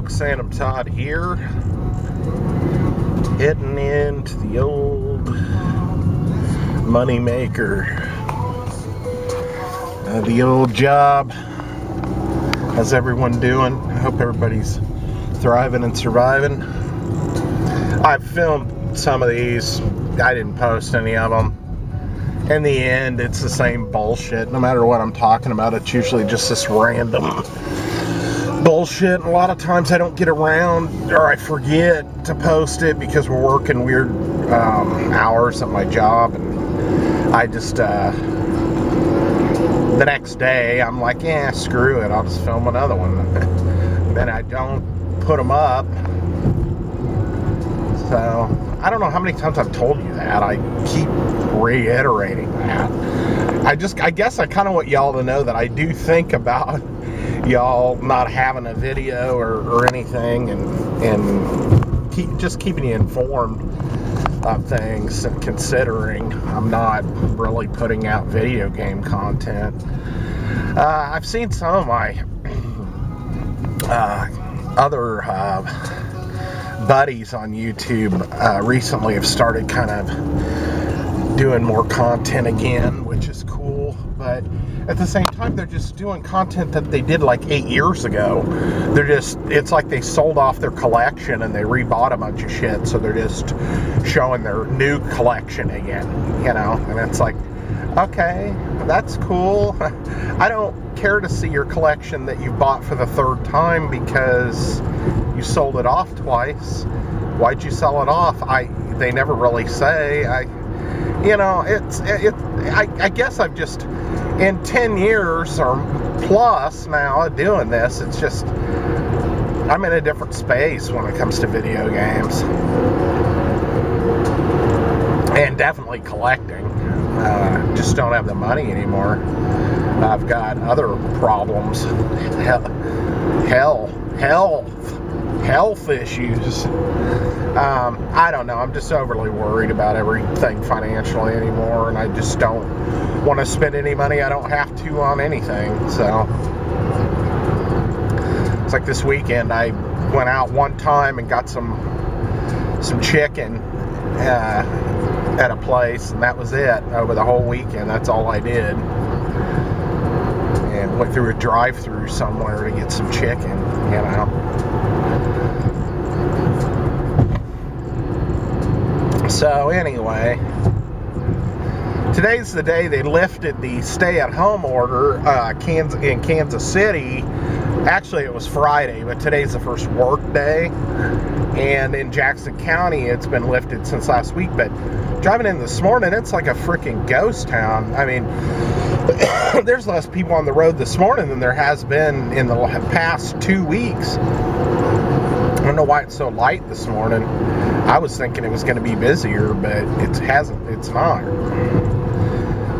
folks, Sandamtod here, heading into the old money maker, the old job. How's everyone doing? I hope everybody's thriving and surviving. I've filmed some of these. I didn't post any of them. In the end, it's the same bullshit. No matter what I'm talking about, it's usually just this random bullshit. A lot of times I don't get around, or I forget to post it because we're working weird hours at my job, and I just the next day I'm like, yeah, screw it, I'll just film another one. Then I don't put them up. So I don't know how many times I've told you that. I keep reiterating that. I guess I kind of want y'all to know that I do think about y'all not having a video or anything, and just keeping you informed of things, and considering I'm not really putting out video game content. I've seen some of my other buddies on YouTube recently have started kind of doing more content again, which is cool, but at the same time they're just doing content that they did like 8 years ago. It's like they sold off their collection and they rebought a bunch of shit, so they're just showing their new collection again, you know, and it's like, okay, that's cool. I don't care to see your collection that you bought for the third time because you sold it off twice. Why'd you sell it off? They never really say. I guess I've just, in 10 years or plus now of doing this, it's just, I'm in a different space when it comes to video games. And definitely collecting. Just don't have the money anymore. I've got other problems. Health issues. I don't know. I'm just overly worried about everything financially anymore, and I just don't want to spend any money I don't have to on anything. So it's like this weekend I went out one time and got some chicken at a place, and that was it over the whole weekend. That's all I did. And went through a drive-through somewhere to get some chicken, you know. So anyway, today's the day they lifted the stay-at-home order in Kansas City. Actually, it was Friday, but today's the first work day. And in Jackson County, it's been lifted since last week. But driving in this morning, it's like a freaking ghost town. I mean, there's less people on the road this morning than there has been in the past 2 weeks. I don't know why it's so light this morning. I was thinking it was going to be busier, but it's not.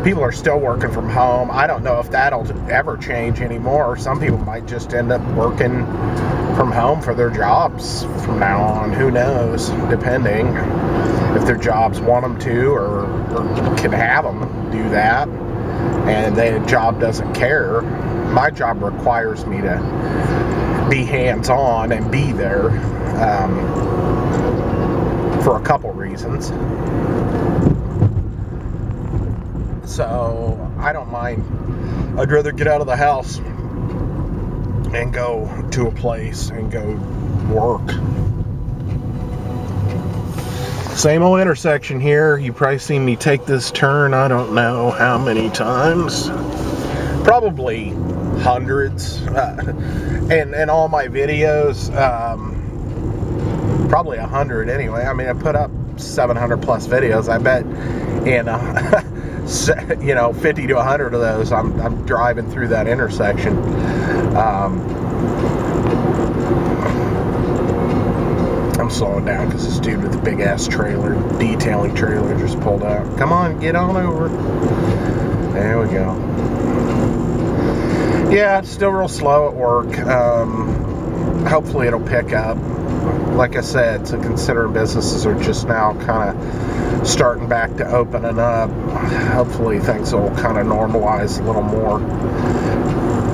People are still working from home. I don't know if that'll ever change anymore. Some people might just end up working from home for their jobs from now on. Who knows? Depending if their jobs want them to or can have them do that, and the job doesn't care. My job requires me to be hands-on and be there for a couple reasons. So I don't mind. I'd rather get out of the house and go to a place and go work. Same old intersection here. You probably seen me take this turn I don't know how many times. Probably hundreds. And all my videos, probably 100 anyway. I mean, I put up 700 plus videos. I bet in 50 to 100 of those I'm driving through that intersection. I'm slowing down because this dude with the big ass trailer, detailing trailer, just pulled out. Come on, get on over. There we go. Yeah, it's still real slow at work. Hopefully it'll pick up. Like I said, so considering businesses are just now kind of starting back to opening up, hopefully things will kind of normalize a little more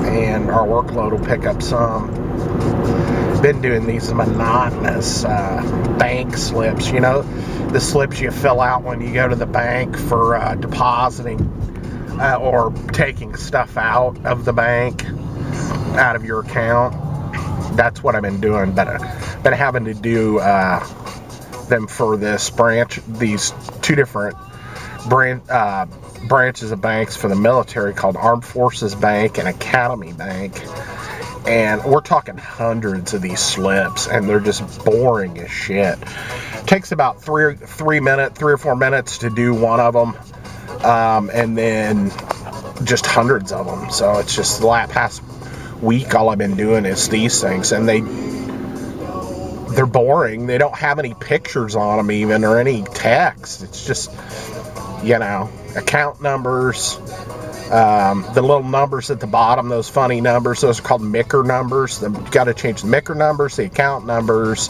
and our workload will pick up some. been doing these monotonous bank slips. You know, the slips you fill out when you go to the bank for depositing or taking stuff out of the bank, out of your account. That's what I've been doing, but I've been having to do them for this branch, these two different branches of banks for the military called Armed Forces Bank and Academy Bank. And we're talking hundreds of these slips, and they're just boring as shit. It takes about 3 or 4 minutes to do one of them, and then just hundreds of them. So it's just the past week, all I've been doing is these things, and they're boring. They don't have any pictures on them even, or any text. It's just, you know, account numbers. The little numbers at the bottom, those funny numbers, those are called MICR numbers. You've got to change the MICR numbers, the account numbers,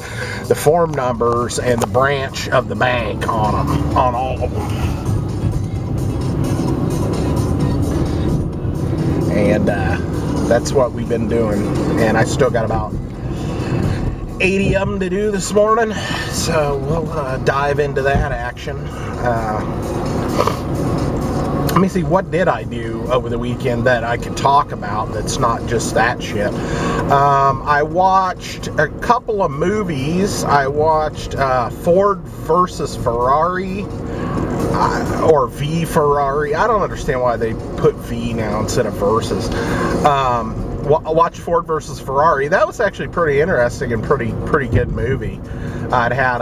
the form numbers, and the branch of the bank on them, on all of them. And that's what we've been doing. And I still got about 80 of them to do this morning, so we'll dive into that action. Let me see, what did I do over the weekend that I could talk about that's not just that shit? I watched a couple of movies. I watched Ford versus Ferrari, or V Ferrari. I don't understand why they put V now instead of versus. I watched Ford versus Ferrari. That was actually pretty interesting and pretty good movie. It had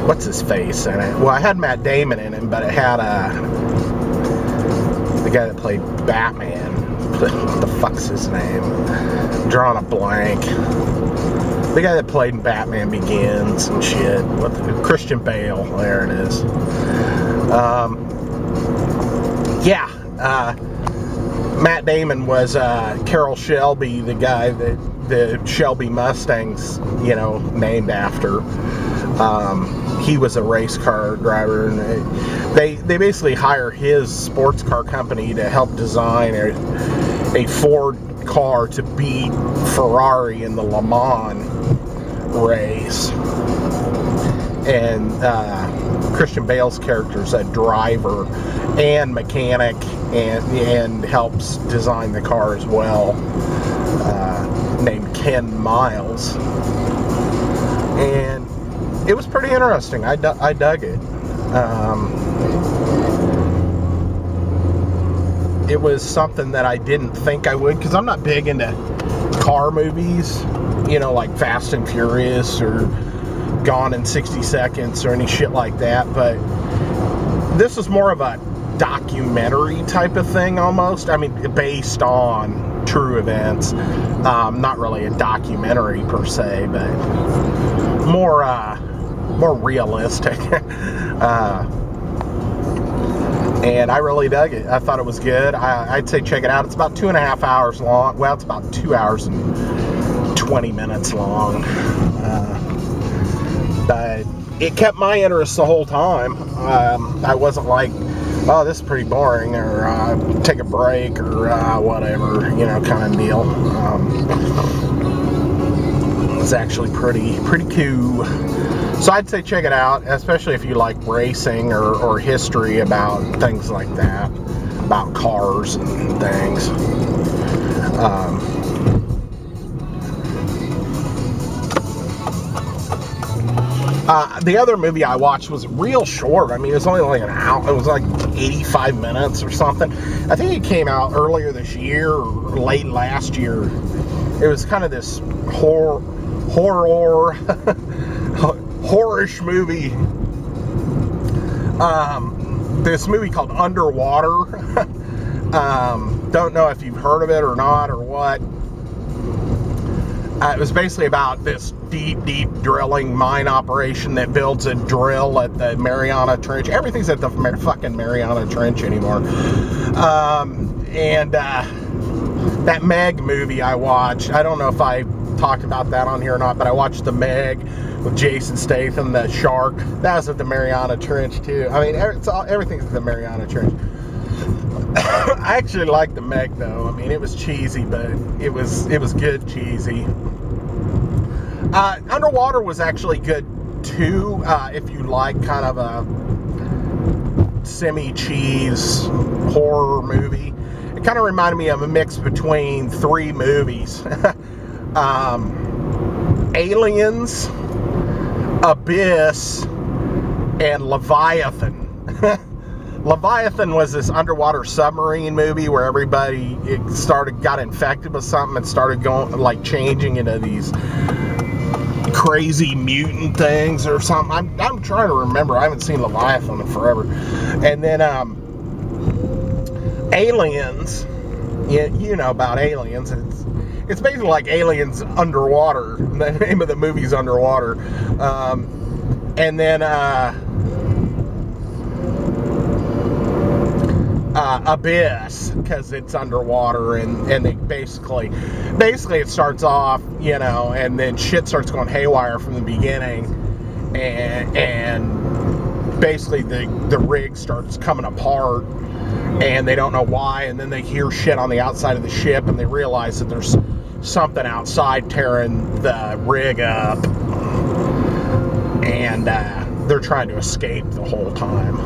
what's his face in it? Well, I had Matt Damon in it, but it had the guy that played Batman. What the fuck's his name? I'm drawing a blank. The guy that played in Batman Begins and shit. Christian Bale. There it is. Matt Damon was Carroll Shelby, the guy that the Shelby Mustangs, you know, named after. He was a race car driver, and they basically hire his sports car company to help design a Ford car to beat Ferrari in the Le Mans race. And Christian Bale's character is a driver and mechanic, and helps design the car as well, named Ken Miles. And it was pretty interesting. I dug it. It was something that I didn't think I would, because I'm not big into car movies, you know, like Fast and Furious or Gone in 60 Seconds or any shit like that. But this was more of a documentary type of thing almost. I mean, based on true events. Not really a documentary per se, but more realistic. And I really dug it. I thought it was good. I'd say check it out. It's about 2.5 hours long. Well, it's about 2 hours and 20 minutes long. But it kept my interest the whole time. I wasn't like, oh, this is pretty boring, or take a break, or whatever, you know, kind of deal. It's actually pretty cool. So I'd say check it out, especially if you like racing or history about things like that, about cars and things. The other movie I watched was real short. I mean, it was only like an hour. It was like 85 minutes or something. I think it came out earlier this year or late last year. It was kind of this horror-ish movie. This movie called Underwater. Don't know if you've heard of it or not or what. It was basically about this deep drilling mine operation that builds a drill at the Mariana Trench. Everything's at the fucking Mariana Trench anymore. That Meg movie I watched, I don't know if I talked about that on here or not, but I watched the Meg with Jason Statham, the shark. That was at the Mariana Trench too. I mean, everything's at the Mariana Trench. I actually liked the Meg though. I mean, it was cheesy, but it was good cheesy. Underwater was actually good too, if you like kind of a semi-cheese horror movie. It kind of reminded me of a mix between 3 movies. Aliens, Abyss, and Leviathan. Leviathan was this underwater submarine movie where everybody got infected with something and started going, like, changing into these crazy mutant things or something. I'm trying to remember. I haven't seen Leviathan in forever. And then Aliens. You know about Aliens. It's basically like Aliens underwater. The name of the movie's Underwater. And then Abyss, because it's underwater, and they basically it starts off, you know, and then shit starts going haywire from the beginning, and basically the rig starts coming apart, and they don't know why, and then they hear shit on the outside of the ship, and they realize that there's something outside tearing the rig up, and they're trying to escape the whole time.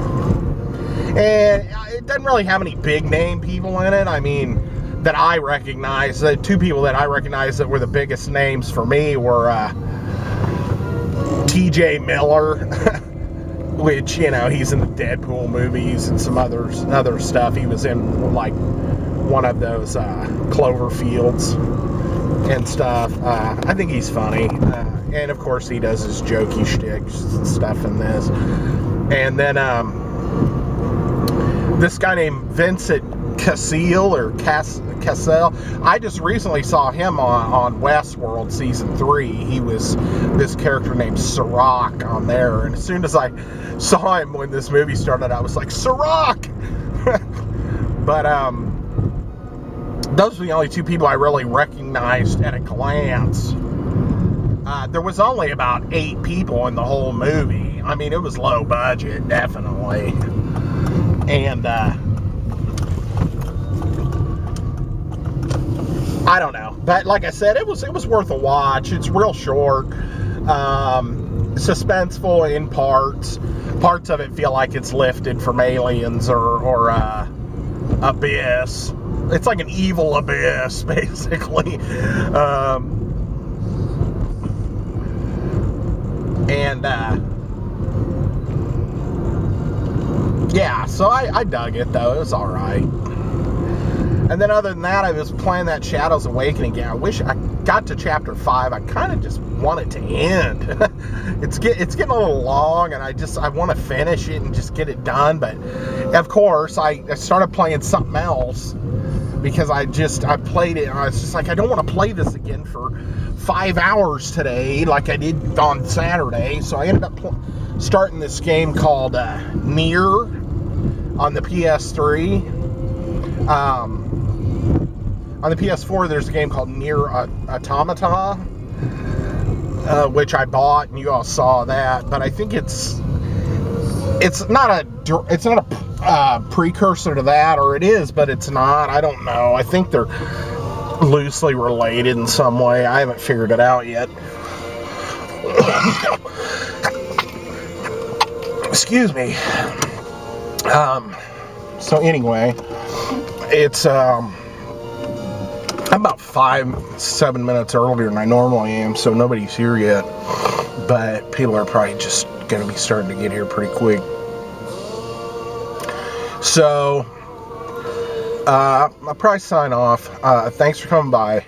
And it doesn't really have any big name people in it. I mean, that I recognize. The 2 people that I recognize that were the biggest names for me were T.J. Miller, which, you know, he's in the Deadpool movies and some other stuff. He was in, like, one of those Cloverfields and stuff. I think he's funny. And, of course, he does his jokey shtick stuff in this. And then this guy named Vincent Cassel, I just recently saw him on Westworld Season 3. He was this character named Sirach on there. And as soon as I saw him when this movie started, I was like, Sirach! But those were the only 2 people I really recognized at a glance. There was only about 8 people in the whole movie. I mean, it was low budget, definitely. And I don't know, but like I said, it was worth a watch. It's real short, suspenseful in parts. Parts of it feel like it's lifted from Aliens or Abyss. It's like an evil Abyss, basically. Yeah, so I dug it, though. It was alright. And then other than that, I was playing that Shadows Awakening game. I wish I got to Chapter 5. I kind of just want it to end. It's getting a little long, and I want to finish it and just get it done. But, of course, I started playing something else because I played it, and I was just like, I don't want to play this again for 5 hours today like I did on Saturday. So I ended up starting this game called Nier on the PS3. On the PS4, there's a game called Nier Automata, which I bought, and you all saw that. But I think it's not a precursor to that, or it is, but it's not. I don't know. I think they're loosely related in some way. I haven't figured it out yet. Excuse me. So anyway, it's I'm about 5-7 minutes earlier than I normally am, so nobody's here yet. But people are probably just going to be starting to get here pretty quick. So I'll probably sign off. Thanks for coming by.